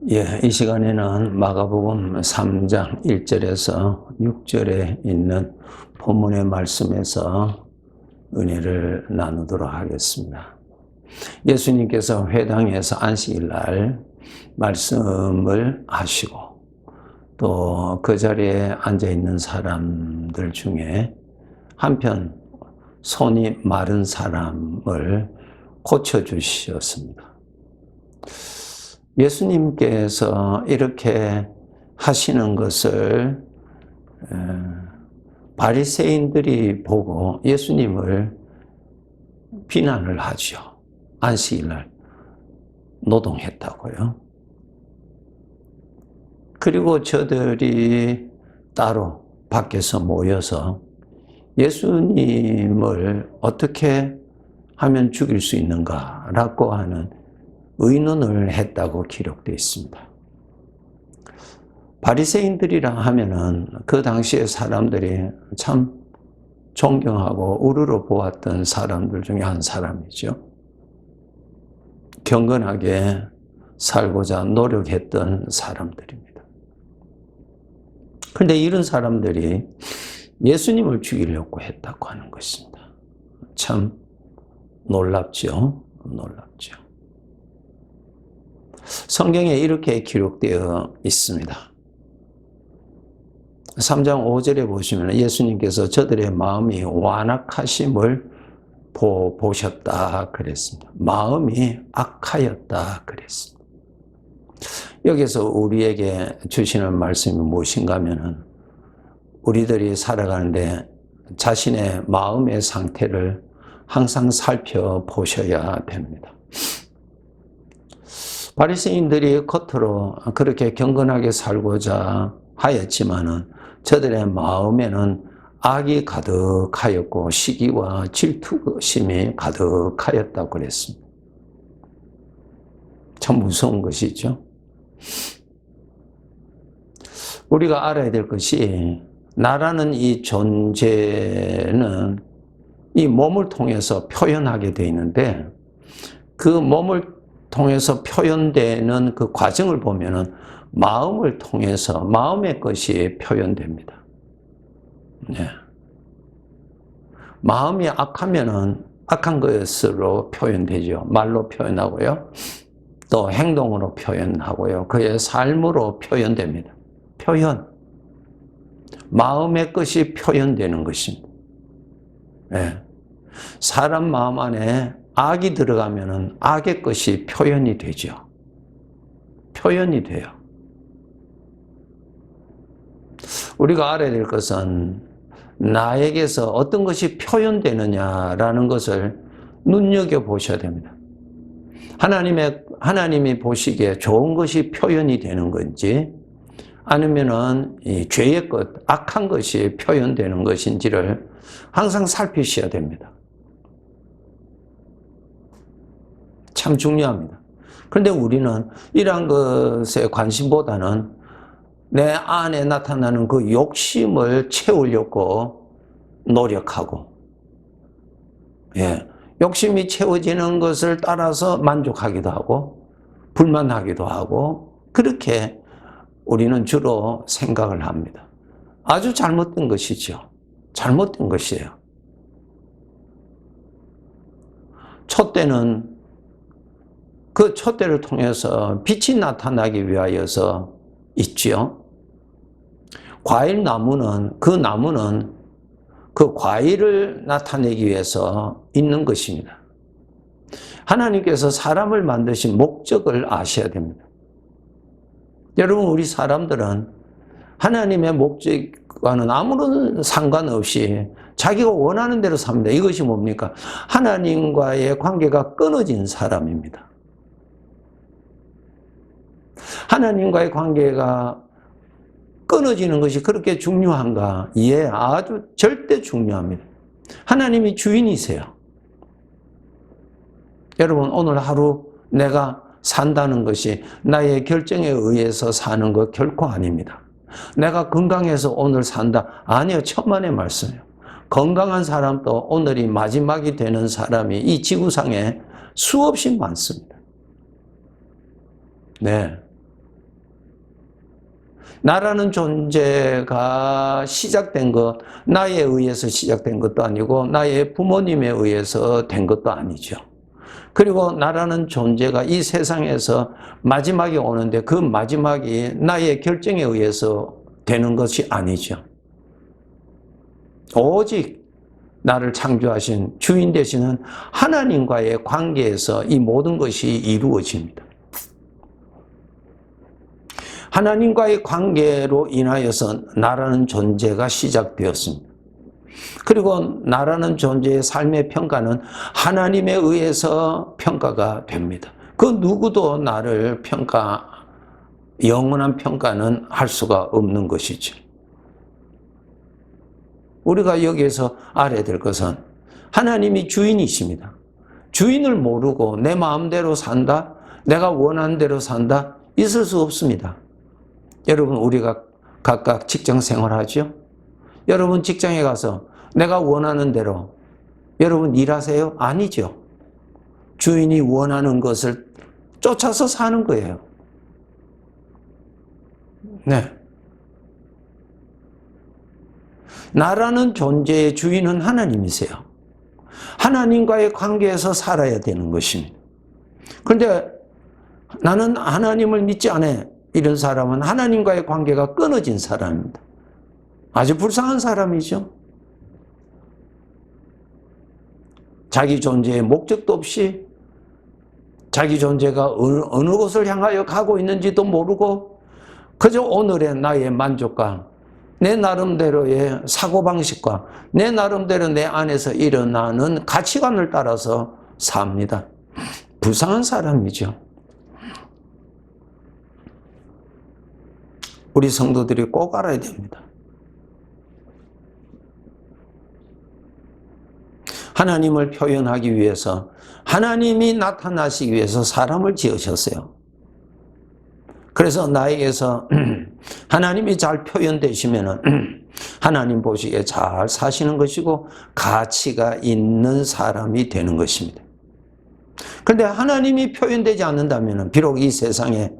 이 시간에는 마가복음 3장 1절에서 6절에 있는 본문의 말씀에서 은혜를 나누도록 하겠습니다. 예수님께서 회당에서 안식일 날 말씀을 하시고 또 그 자리에 앉아 있는 사람들 중에 한편 손이 마른 사람을 고쳐주셨습니다. 예수님께서 이렇게 하시는 것을 바리새인들이 보고 예수님을 비난을 하죠. 안식일날 노동했다고요. 그리고 저들이 따로 밖에서 모여서 예수님을 어떻게 하면 죽일 수 있는가라고 하는 의논을 했다고 기록되어 있습니다. 바리새인들이라 하면은 그 당시에 사람들이 참 존경하고 우러러 보았던 사람들 중에 한 사람이죠. 경건하게 살고자 노력했던 사람들입니다. 그런데 이런 사람들이 예수님을 죽이려고 했다고 하는 것입니다. 참 놀랍죠. 놀랍죠. 성경에 이렇게 기록되어 있습니다. 3장 5절에 보시면 예수님께서 저들의 마음이 완악하심을 보셨다 그랬습니다. 마음이 악하였다 그랬습니다. 여기서 우리에게 주시는 말씀이 무엇인가 하면은 우리들이 살아가는데 자신의 마음의 상태를 항상 살펴보셔야 됩니다. 바리새인들이 겉으로 그렇게 경건하게 살고자 하였지만은 저들의 마음에는 악이 가득하였고 시기와 질투심이 가득하였다고 그랬습니다. 참 무서운 것이죠. 우리가 알아야 될 것이 나라는 이 존재는 이 몸을 통해서 표현하게 되어 있는데 그 몸을 통해서 표현되는 그 과정을 보면은 마음을 통해서 마음의 것이 표현됩니다. 네. 마음이 악하면은 악한 것으로 표현되죠. 말로 표현하고요. 또 행동으로 표현하고요. 그의 삶으로 표현됩니다. 표현. 마음의 것이 표현되는 것입니다. 네. 사람 마음 안에 악이 들어가면은 악의 것이 표현이 되죠. 표현이 돼요. 우리가 알아야 될 것은 나에게서 어떤 것이 표현되느냐라는 것을 눈여겨보셔야 됩니다. 하나님이 보시기에 좋은 것이 표현이 되는 건지 아니면은 이 죄의 것, 악한 것이 표현되는 것인지를 항상 살피셔야 됩니다. 참 중요합니다. 그런데 우리는 이러한 것에 관심보다는 내 안에 나타나는 그 욕심을 채우려고 노력하고, 욕심이 채워지는 것을 따라서 만족하기도 하고, 불만하기도 하고, 그렇게 우리는 주로 생각을 합니다. 아주 잘못된 것이죠. 잘못된 것이에요. 촛대는 그 촛대를 통해서 빛이 나타나기 위하여서 있지요. 과일나무는 그 과일을 나타내기 위해서 있는 것입니다. 하나님께서 사람을 만드신 목적을 아셔야 됩니다. 여러분, 우리 사람들은 하나님의 목적과는 아무런 상관없이 자기가 원하는 대로 삽니다. 이것이 뭡니까? 하나님과의 관계가 끊어진 사람입니다. 하나님과의 관계가 끊어지는 것이 그렇게 중요한가? 예, 아주 절대 중요합니다. 하나님이 주인이세요. 여러분, 오늘 하루 내가 산다는 것이 나의 결정에 의해서 사는 것 결코 아닙니다. 내가 건강해서 오늘 산다. 아니요, 천만의 말씀이에요. 건강한 사람도 오늘이 마지막이 되는 사람이 이 지구상에 수없이 많습니다. 네. 나라는 존재가 시작된 것, 나에 의해서 시작된 것도 아니고 나의 부모님에 의해서 된 것도 아니죠. 그리고 나라는 존재가 이 세상에서 마지막에 오는데 그 마지막이 나의 결정에 의해서 되는 것이 아니죠. 오직 나를 창조하신 주인 되시는 하나님과의 관계에서 이 모든 것이 이루어집니다. 하나님과의 관계로 인하여서 나라는 존재가 시작되었습니다. 그리고 나라는 존재의 삶의 평가는 하나님에 의해서 평가가 됩니다. 그 누구도 나를 영원한 평가는 할 수가 없는 것이죠. 우리가 여기에서 알아야 될 것은 하나님이 주인이십니다. 주인을 모르고 내 마음대로 산다, 내가 원하는 대로 산다, 있을 수 없습니다. 여러분, 우리가 각각 직장 생활하죠? 여러분 직장에 가서 내가 원하는 대로 여러분 일하세요? 아니죠. 주인이 원하는 것을 쫓아서 사는 거예요. 네. 나라는 존재의 주인은 하나님이세요. 하나님과의 관계에서 살아야 되는 것입니다. 그런데 나는 하나님을 믿지 않아. 이런 사람은 하나님과의 관계가 끊어진 사람입니다. 아주 불쌍한 사람이죠. 자기 존재의 목적도 없이 자기 존재가 어느 곳을 향하여 가고 있는지도 모르고 그저 오늘의 나의 만족과 내 나름대로의 사고방식과 내 나름대로 내 안에서 일어나는 가치관을 따라서 삽니다. 불쌍한 사람이죠. 우리 성도들이 꼭 알아야 됩니다. 하나님을 표현하기 위해서, 하나님이 나타나시기 위해서 사람을 지으셨어요. 그래서 나에게서 하나님이 잘 표현되시면은 하나님 보시기에 잘 사시는 것이고 가치가 있는 사람이 되는 것입니다. 그런데 하나님이 표현되지 않는다면은 비록 이 세상에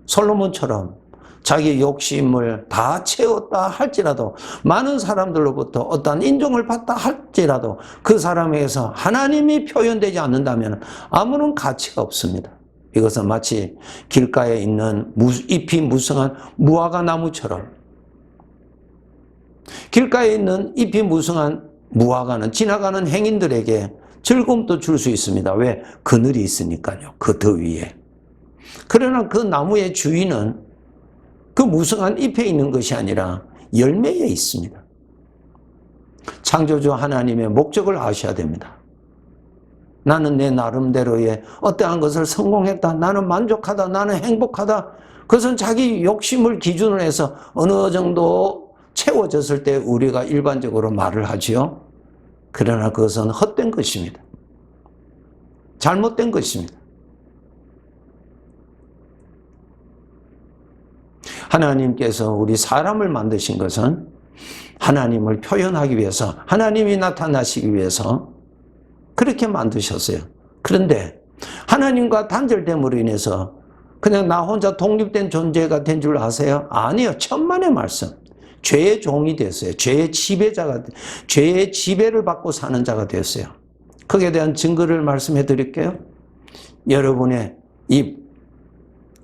솔로몬처럼 자기 욕심을 다 채웠다 할지라도, 많은 사람들로부터 어떠한 인정을 받다 할지라도 그 사람에게서 하나님이 표현되지 않는다면 아무런 가치가 없습니다. 이것은 마치 길가에 있는 잎이 무성한 무화과 나무처럼, 길가에 있는 잎이 무성한 무화과는 지나가는 행인들에게 즐거움도 줄 수 있습니다. 왜? 그늘이 있으니까요. 그 더위에. 그러나 그 나무의 주인은 그 무성한 잎에 있는 것이 아니라 열매에 있습니다. 창조주 하나님의 목적을 아셔야 됩니다. 나는 내 나름대로의 어떠한 것을 성공했다, 나는 만족하다, 나는 행복하다. 그것은 자기 욕심을 기준으로 해서 어느 정도 채워졌을 때 우리가 일반적으로 말을 하지요. 그러나 그것은 헛된 것입니다. 잘못된 것입니다. 하나님께서 우리 사람을 만드신 것은 하나님을 표현하기 위해서, 하나님이 나타나시기 위해서 그렇게 만드셨어요. 그런데 하나님과 단절됨으로 인해서 그냥 나 혼자 독립된 존재가 된 줄 아세요? 아니요. 천만의 말씀. 죄의 종이 됐어요. 죄의 지배자가, 죄의 지배를 받고 사는 자가 됐어요. 거기에 대한 증거를 말씀해 드릴게요. 여러분의 이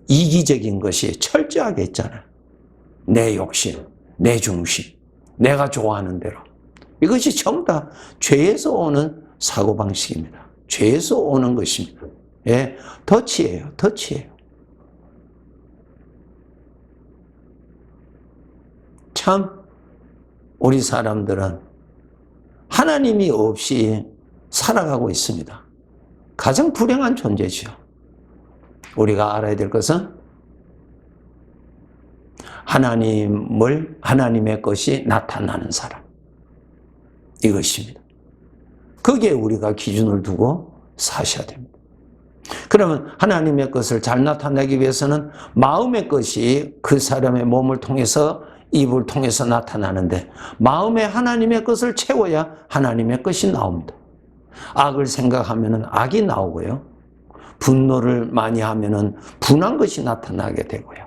이기적인 것이 철저하게 있잖아요. 내 욕심, 내 중심, 내가 좋아하는 대로. 이것이 전부 다 죄에서 오는 사고방식입니다. 죄에서 오는 것입니다. 예, 덫이에요. 덫이에요. 참 우리 사람들은 하나님이 없이 살아가고 있습니다. 가장 불행한 존재죠. 우리가 알아야 될 것은 하나님의 것이 나타나는 사람. 이것입니다. 거기에 우리가 기준을 두고 사셔야 됩니다. 그러면 하나님의 것을 잘 나타내기 위해서는 마음의 것이 그 사람의 몸을 통해서, 입을 통해서 나타나는데, 마음에 하나님의 것을 채워야 하나님의 것이 나옵니다. 악을 생각하면 악이 나오고요. 분노를 많이 하면 분한 것이 나타나게 되고요.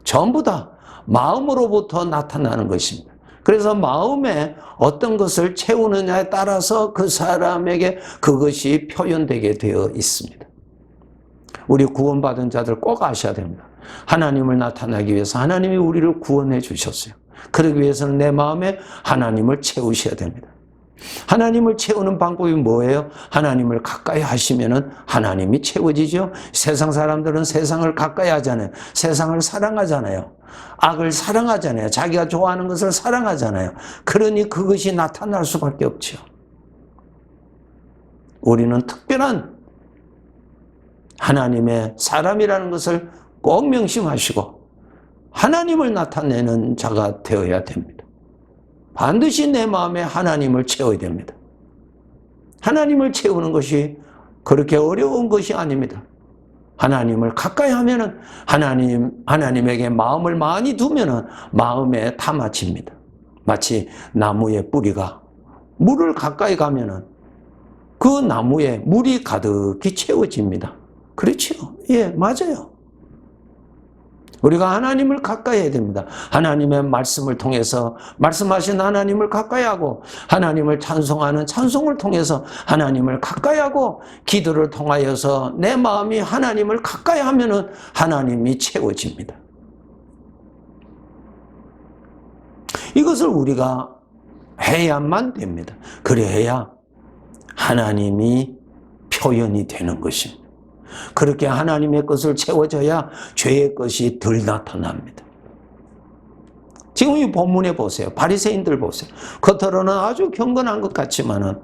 전부 다 마음으로부터 나타나는 것입니다. 그래서 마음에 어떤 것을 채우느냐에 따라서 그 사람에게 그것이 표현되게 되어 있습니다. 우리 구원받은 자들 꼭 아셔야 됩니다. 하나님을 나타나기 위해서 하나님이 우리를 구원해 주셨어요. 그러기 위해서는 내 마음에 하나님을 채우셔야 됩니다. 하나님을 채우는 방법이 뭐예요? 하나님을 가까이 하시면은 하나님이 채워지죠. 세상 사람들은 세상을 가까이 하잖아요. 세상을 사랑하잖아요. 악을 사랑하잖아요. 자기가 좋아하는 것을 사랑하잖아요. 그러니 그것이 나타날 수밖에 없죠. 우리는 특별한 하나님의 사람이라는 것을 꼭 명심하시고 하나님을 나타내는 자가 되어야 됩니다. 반드시 내 마음에 하나님을 채워야 됩니다. 하나님을 채우는 것이 그렇게 어려운 것이 아닙니다. 하나님을 가까이 하면은 하나님에게 마음을 많이 두면은 마음에 담아집니다. 마치 나무의 뿌리가 물을 가까이 가면은 그 나무에 물이 가득히 채워집니다. 그렇죠? 예, 맞아요. 우리가 하나님을 가까이 해야 됩니다. 하나님의 말씀을 통해서 말씀하신 하나님을 가까이 하고 하나님을 찬송하는 찬송을 통해서 하나님을 가까이 하고 기도를 통하여서 내 마음이 하나님을 가까이 하면은 하나님이 채워집니다. 이것을 우리가 해야만 됩니다. 그래야 하나님이 표현이 되는 것입니다. 그렇게 하나님의 것을 채워져야 죄의 것이 덜 나타납니다. 지금 이 본문에 보세요. 바리새인들 보세요. 겉으로는 아주 경건한 것 같지만은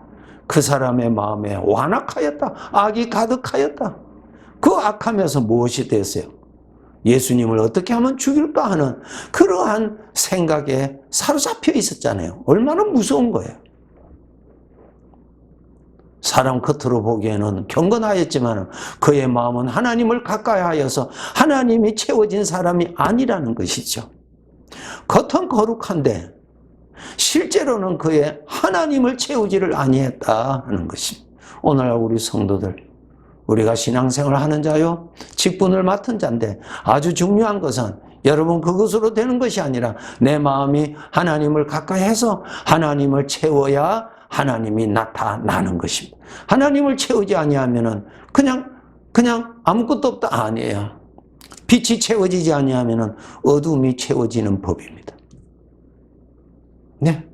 그 사람의 마음에 완악하였다. 악이 가득하였다. 그 악함에서 무엇이 됐어요? 예수님을 어떻게 하면 죽일까 하는 그러한 생각에 사로잡혀 있었잖아요. 얼마나 무서운 거예요. 사람 겉으로 보기에는 경건하였지만 그의 마음은 하나님을 가까이 하여서 하나님이 채워진 사람이 아니라는 것이죠. 겉은 거룩한데 실제로는 그의 하나님을 채우지를 아니했다 하는 것입니다. 오늘날 우리 성도들, 우리가 신앙생활을 하는 자요, 직분을 맡은 자인데 아주 중요한 것은 여러분 그것으로 되는 것이 아니라 내 마음이 하나님을 가까이 해서 하나님을 채워야 하나님이 나타나는 것입니다. 하나님을 채우지 아니하면은 그냥 아무것도 없다 아니에요. 빛이 채워지지 아니하면은 어둠이 채워지는 법입니다. 네.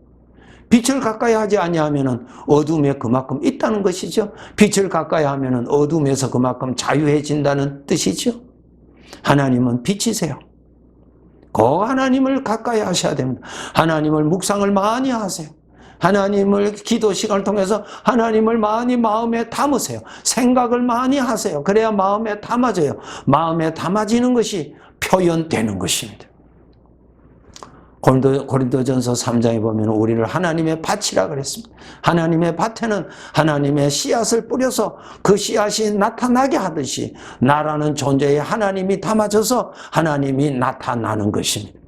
빛을 가까이 하지 아니하면은 어둠에 그만큼 있다는 것이죠. 빛을 가까이 하면은 어둠에서 그만큼 자유해진다는 뜻이죠. 하나님은 빛이세요. 꼭 하나님을 가까이 하셔야 됩니다. 하나님을 묵상을 많이 하세요. 하나님을 기도 시간을 통해서 하나님을 많이 마음에 담으세요. 생각을 많이 하세요. 그래야 마음에 담아져요. 마음에 담아지는 것이 표현되는 것입니다. 고린도전서 3장에 보면 우리를 하나님의 밭이라 그랬습니다. 하나님의 밭에는 하나님의 씨앗을 뿌려서 그 씨앗이 나타나게 하듯이 나라는 존재에 하나님이 담아져서 하나님이 나타나는 것입니다.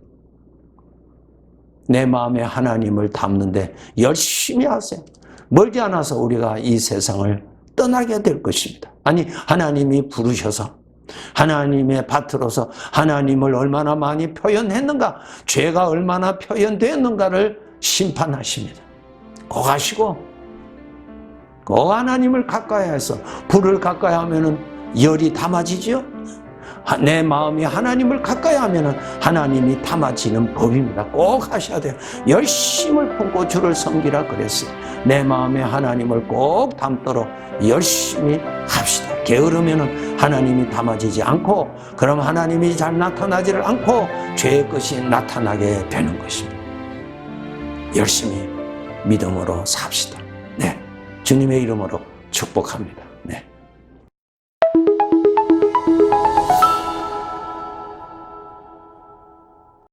내 마음에 하나님을 담는데 열심히 하세요. 멀지 않아서 우리가 이 세상을 떠나게 될 것입니다. 아니, 하나님이 부르셔서 하나님의 밭으로서 하나님을 얼마나 많이 표현했는가, 죄가 얼마나 표현되었는가를 심판하십니다. 꼭 하시고 꼭 하나님을 가까이 해서 불을 가까이 하면은 열이 담아지지요. 내 마음이 하나님을 가까이 하면은 하나님이 담아지는 법입니다. 꼭 하셔야 돼요. 열심을 품고 주를 섬기라 그랬어요. 내 마음에 하나님을 꼭 담도록 열심히 합시다. 게으르면은 하나님이 담아지지 않고, 그럼 하나님이 잘 나타나지를 않고 죄의 것이 나타나게 되는 것입니다. 열심히 믿음으로 삽시다. 네, 주님의 이름으로 축복합니다.